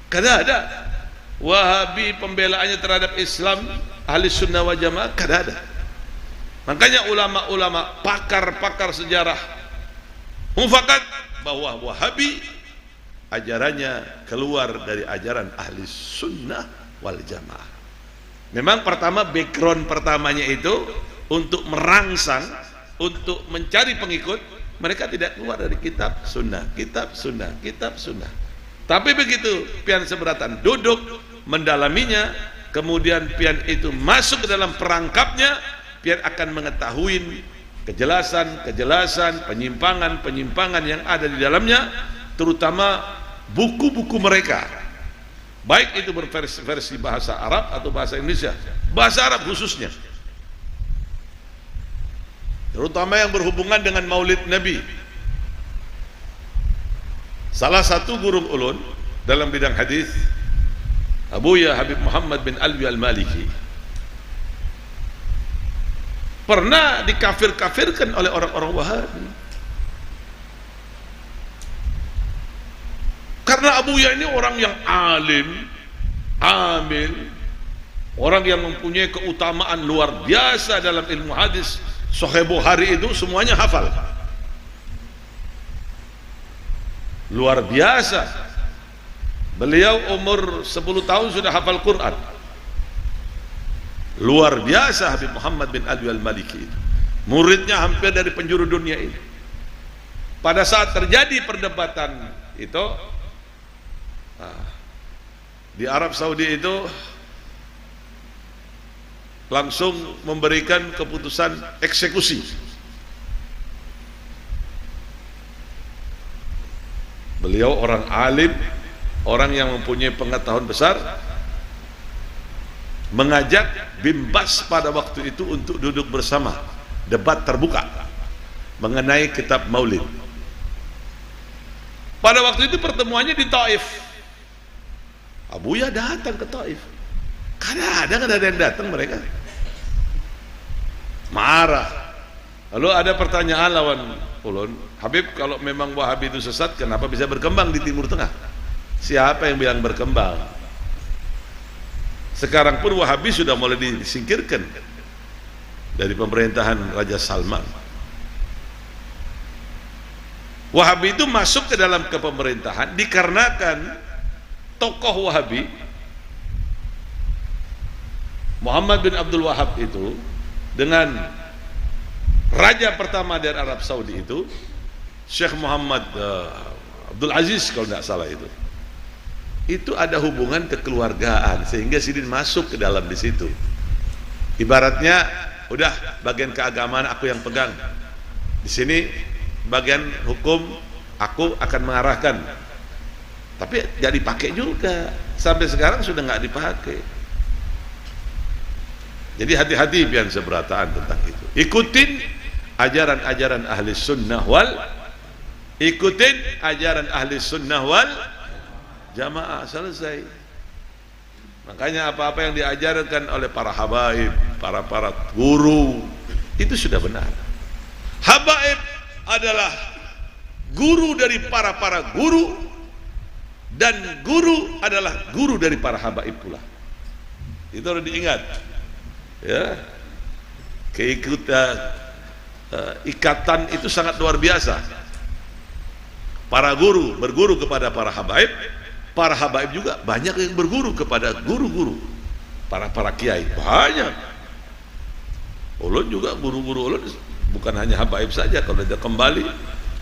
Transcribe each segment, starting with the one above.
Kada ada. Wahabi pembelaannya terhadap Islam, ahli sunnah wal jamaah, kada ada. Makanya ulama-ulama, pakar-pakar sejarah mufakat bahwa Wahabi ajarannya keluar dari ajaran ahli sunnah wal jamaah. Memang pertama, background pertamanya itu untuk merangsang, untuk mencari pengikut, mereka tidak keluar dari kitab sunnah, kitab sunnah, kitab sunnah. Tapi begitu pian seberatan duduk mendalaminya, kemudian pian itu masuk ke dalam perangkapnya, pian akan mengetahui kejelasan, penyimpangan yang ada di dalamnya, terutama buku-buku mereka, baik itu berversi bahasa Arab atau bahasa Indonesia, bahasa Arab khususnya, terutama yang berhubungan dengan Maulid Nabi. Salah satu guru ulun dalam bidang hadis, Abuya Habib Muhammad bin Alwi Al-Maliki, pernah dikafir-kafirkan oleh orang-orang Wahabi. Karena Abuya ini orang yang alim, amil, orang yang mempunyai keutamaan luar biasa dalam ilmu hadis. Sahih Bukhari itu semuanya hafal, luar biasa. Beliau umur 10 tahun sudah hafal Quran. Luar biasa Habib Muhammad bin Alwi Al-Maliki itu. Muridnya hampir dari penjuru dunia ini. Pada saat terjadi perdebatan itu di Arab Saudi itu, langsung memberikan keputusan eksekusi. Beliau orang alim, orang yang mempunyai pengetahuan besar, mengajak Bin Bas pada waktu itu untuk duduk bersama, debat terbuka mengenai kitab Maulid. Pada waktu itu pertemuannya di Taif. Abuya datang ke Taif. Kadang-kadang ada yang datang, mereka marah. Lalu ada pertanyaan lawan ulun, Habib, kalau memang Wahabi itu sesat, kenapa bisa berkembang di Timur Tengah? Siapa yang bilang berkembang? Sekarang pun Wahabi sudah mulai disingkirkan dari pemerintahan Raja Salman. Wahabi itu masuk ke dalam kepemerintahan dikarenakan tokoh Wahabi Muhammad bin Abdul Wahab itu dengan raja pertama dari Arab Saudi itu, Syekh Muhammad Abdul Aziz kalau tidak salah, itu ada hubungan kekeluargaan sehingga Sidin masuk ke dalam di situ. Ibaratnya udah bagian keagamaan aku yang pegang, di sini bagian hukum aku akan mengarahkan, tapi tidak dipakai juga sampai sekarang, sudah nggak dipakai. Jadi hati-hati pian seberataan tentang itu. Ikutin ajaran-ajaran ahli sunnah wal jamaah, selesai. Makanya apa-apa yang diajarkan oleh para habaib, para guru, itu sudah benar. Habaib adalah guru dari para guru, dan guru adalah guru dari para habaib pula. Itu harus diingat. Ya, ikatan itu sangat luar biasa. Para guru berguru kepada para habaib juga banyak yang berguru kepada guru-guru, para kiai banyak. Ulun juga guru-guru ulun bukan hanya habaib saja. Kalau dia kembali,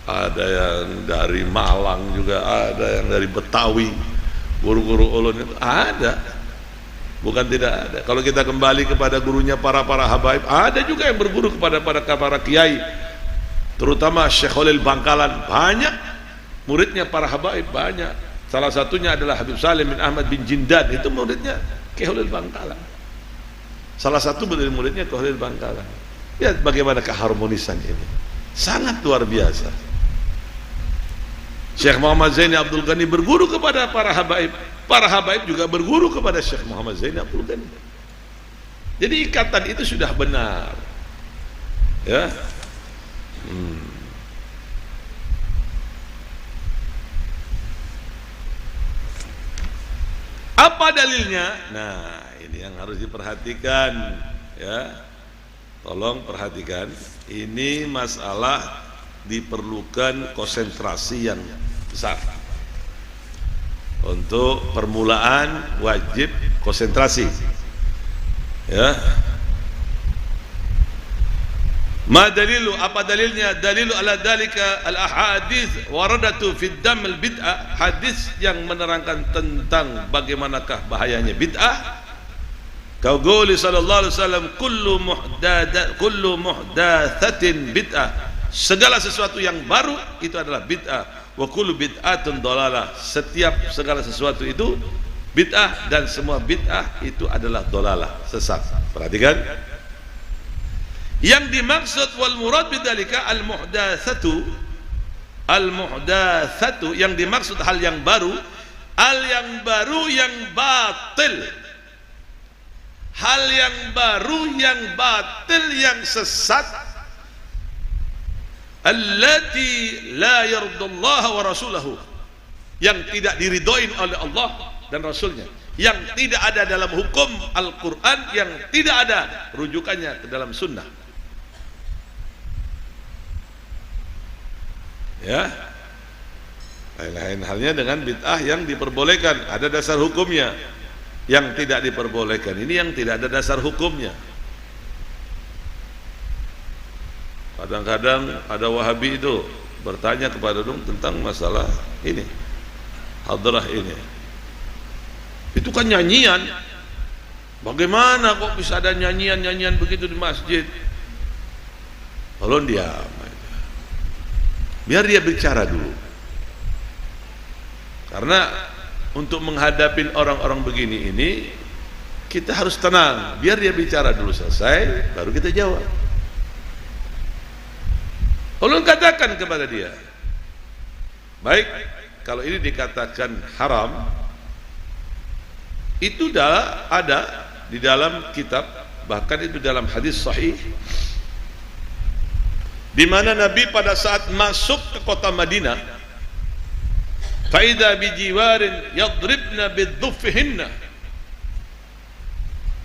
ada yang dari Malang juga, ada yang dari Betawi. Guru-guru ulun itu ada. Bukan tidak ada. Kalau kita kembali kepada gurunya para habaib, ada juga yang berguru kepada para kiai, terutama Syekh Khalil Bangkalan, banyak muridnya para habaib, banyak. Salah satunya adalah Habib Salim bin Ahmad bin Jindan, itu muridnya Syekh Khalil Bangkalan. Salah satu dari muridnya Khalil Bangkalan. Lihat bagaimana keharmonisan ini, sangat luar biasa. Syekh Muhammad Zaini Abdul Ghani berguru kepada para habaib. Para habaib juga berguru kepada Syekh Muhammad Zaini Abdul Ghani. Jadi ikatan itu sudah benar. Ya. Apa dalilnya? Nah, ini yang harus diperhatikan, ya. Tolong perhatikan. Ini masalah diperlukan konsentrasi yang besar. Untuk permulaan wajib konsentrasi. Ya. Ma dalilu, apa dalilnya? Dalilu ala dalika al ahadits waradatu fid dam al bid'ah, hadis yang menerangkan tentang bagaimanakah bahayanya bid'ah. Kau qauli sallallahu alaihi wasallam, kullu muhdatsatin bid'ah, segala sesuatu yang baru itu adalah bid'ah, wa kullu bid'atun dhalalah, segala sesuatu itu bid'ah dan semua bid'ah itu adalah dhalalah, sesat. Perhatikan. Yang dimaksud wal murad bidzalika al muhdatsatu yang dimaksud hal yang baru yang batil, hal yang baru yang batil yang sesat, allati la yardallahu wa rasulahu, yang tidak diridhoin oleh Allah dan Rasulnya, yang tidak ada dalam hukum Al-Quran, yang tidak ada rujukannya ke dalam sunnah. Ya, lain halnya dengan bid'ah yang diperbolehkan, ada dasar hukumnya. Yang tidak diperbolehkan ini yang tidak ada dasar hukumnya. Kadang-kadang ada Wahabi itu bertanya kepada dong tentang masalah ini, hadrah ini. Itu kan nyanyian. Bagaimana kok bisa ada nyanyian begitu di masjid? Tolong diam. Biar dia bicara dulu. Karena untuk menghadapi orang-orang begini ini kita harus tenang. Biar dia bicara dulu selesai, baru kita jawab. Tolong katakan kepada dia. Baik, kalau ini dikatakan haram, itu dah ada di dalam kitab, bahkan itu dalam hadis sahih, di mana Nabi pada saat masuk ke kota Madinah, faida bijiwarin yadribna bidhuffihinna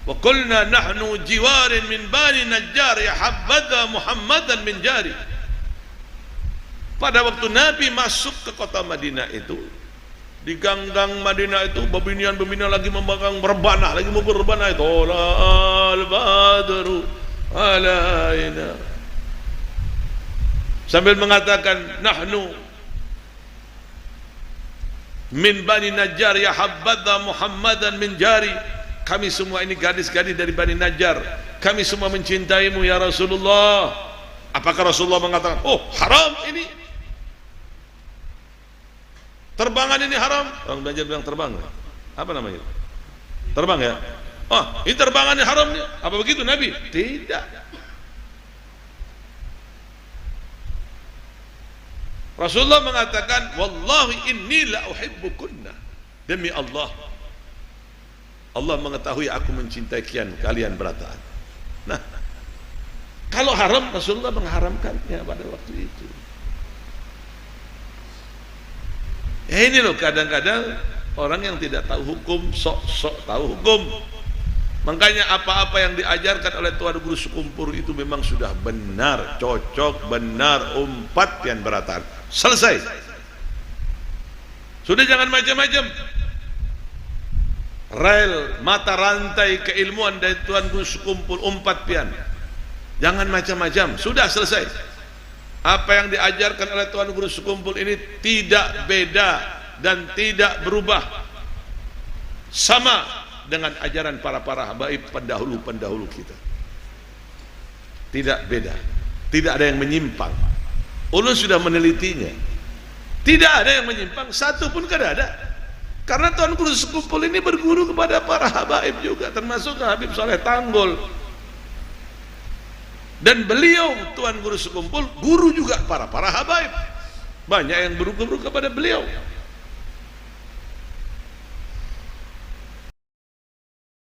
wa qulna nahnu jiwarin min bani Najjar ya habadha Muhammadan min jari. Pada waktu Nabi masuk ke kota Madinah itu, di gang-gang Madinah itu bebinian-bebinian lagi memegang berbanah, lagi mau berbanah itu, al-badru alaina, sambil mengatakan nahnu min bani Najjar ya habadha Muhammadan min jari, kami semua ini gadis-gadis dari Bani Najjar, kami semua mencintaimu ya Rasulullah. Apakah Rasulullah mengatakan, oh haram ini, terbangan ini haram? Orang belajar bilang terbang, apa namanya? Terbang ya? Oh ini terbangan ini haram, apa begitu Nabi? Tidak. Rasulullah mengatakan, wallahi inni la uhibbukunna, demi Allah, Allah mengetahui aku mencintai kalian berataan. Nah, kalau haram, Rasulullah mengharamkannya pada waktu itu. Ya ini loh, kadang-kadang orang yang tidak tahu hukum sok-sok tahu hukum. Makanya apa-apa yang diajarkan oleh Tuan Guru Sekumpul itu memang sudah benar, cocok, benar, umpat yang berataan. Selesai. Sudah, jangan macam-macam. Rel mata rantai keilmuan dari Tuan Guru Sekumpul umpat pian. Jangan macam-macam. Sudah selesai. Apa yang diajarkan oleh Tuan Guru Sekumpul ini tidak beda dan tidak berubah. Sama dengan ajaran para habaib pendahulu kita. Tidak beda. Tidak ada yang menyimpang. Ulun sudah menelitinya. Tidak ada yang menyimpang, satu pun tidak ada. Karena Tuan Guru Sekumpul ini berguru kepada para habaib juga, termasuk Habib Saleh Tanggol. Dan beliau Tuan Guru Sekumpul guru juga para habaib. Banyak yang berguru kepada beliau.